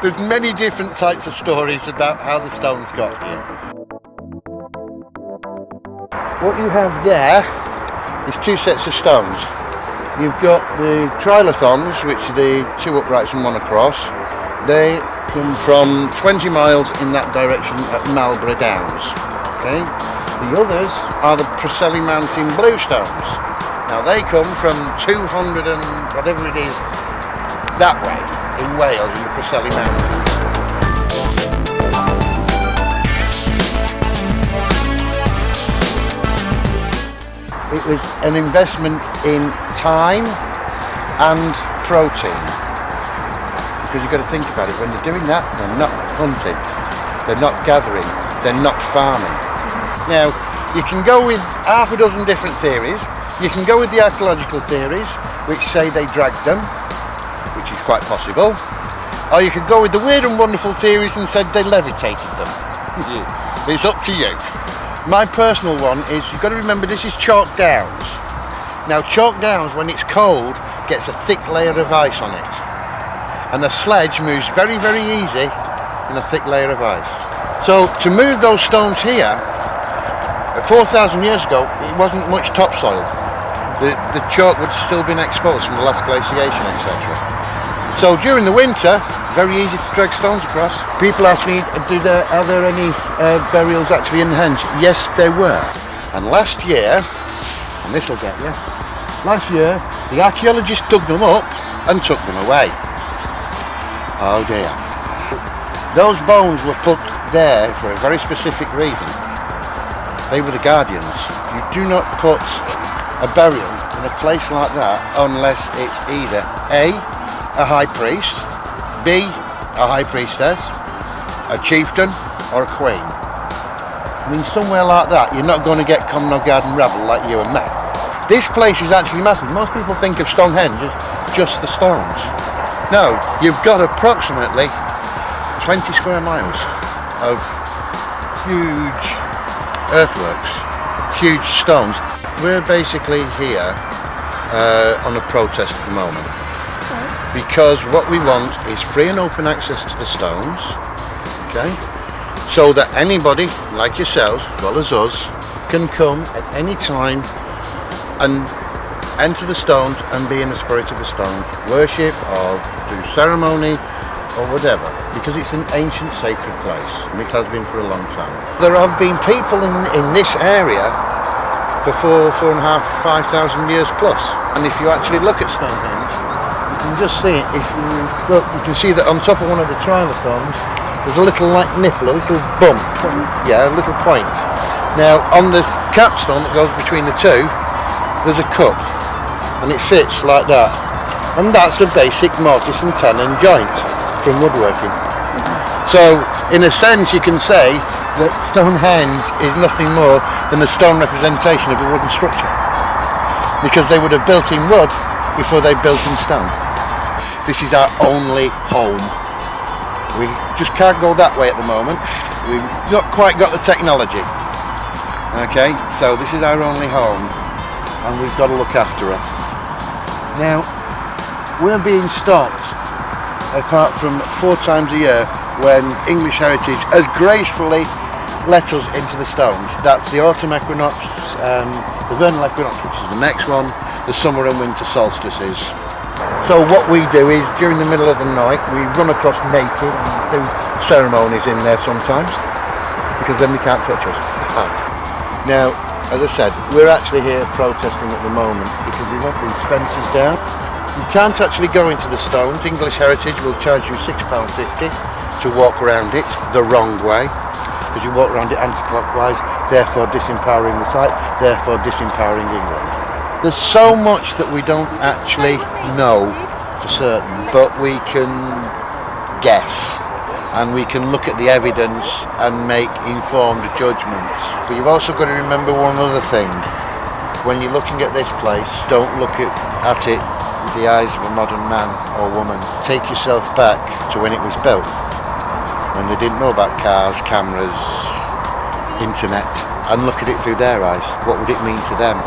There's many different types of stories about how the stones got here. What you have there is two sets of stones. You've got the trilithons, which are the two uprights and one across. They come from 20 miles in that direction at Marlborough Downs. Okay? The others are the Preseli Mountain bluestones. Now they come from 200 and whatever it is that way in Wales, in the Preseli Mountains. It was an investment in time and protein. Because you've got to think about it, when they're doing that, they're not hunting, they're not gathering, they're not farming. Now, you can go with half a dozen different theories. You can go with the archaeological theories, which say they dragged them, which is quite possible. Or you could go with the weird and wonderful theories and said they levitated them. It's up to you. My personal one is, you've got to remember this is Chalk Downs. Now Chalk Downs, when it's cold, gets a thick layer of ice on it. And the sledge moves very, very easy in a thick layer of ice. So to move those stones here, 4,000 years ago, it wasn't much topsoil. The chalk would have still been exposed from the last glaciation, etc. So during the winter, very easy to drag stones across. People ask me, are there any burials actually in the henge? Yes, there were. And last year, and this will get you, last year the archaeologists dug them up and took them away. Oh dear. Those bones were put there for a very specific reason. They were the guardians. You do not put a burial in a place like that unless it's either A high priest, B, a high priestess, a chieftain, or a queen. I mean, somewhere like that, you're not going to get common or garden rabble like you and me. This place is actually massive. Most people think of Stonehenge as just the stones. No, you've got approximately 20 square miles of huge earthworks, huge stones. We're basically here on a protest at the moment. Because what we want is free and open access to the stones, okay? So that anybody, like yourselves, as well as us, can come at any time and enter the stones and be in the spirit of the stone, worship or do ceremony or whatever, because it's an ancient sacred place, and it has been for a long time. There have been people in this area for 4,500 years plus, and if you actually look at Stonehenge, you can just see it. If you look, you can see that on top of one of the trilithons there's a little like nipple, a little bump, yeah, a little point. Now on the capstone that goes between the two, there's a cup, and it fits like that, and that's a basic mortise and tenon joint from woodworking. So in a sense you can say that Stonehenge is nothing more than a stone representation of a wooden structure, because they would have built in wood before they built in stone. This is our only home. We just can't go that way at the moment. We've not quite got the technology. Okay, so this is our only home, and we've got to look after it. Now, we're being stopped, apart from 4 times a year, when English Heritage has gracefully let us into the stones. That's the autumn equinox, the vernal equinox, which is the next one, the summer and winter solstices. So what we do is, during the middle of the night, we run across naked and do ceremonies in there sometimes, because then they can't touch us. Now, as I said, we're actually here protesting at the moment because we've had these fences down. You can't actually go into the stones. English Heritage will charge you £6.50 to walk around it the wrong way, because you walk around it anti-clockwise, therefore disempowering the site, therefore disempowering England. There's so much that we don't actually know for certain, but we can guess, and we can look at the evidence and make informed judgments. But you've also got to remember one other thing. When you're looking at this place, don't look at it with the eyes of a modern man or woman. Take yourself back to when it was built, when they didn't know about cars, cameras, internet, and look at it through their eyes. What would it mean to them?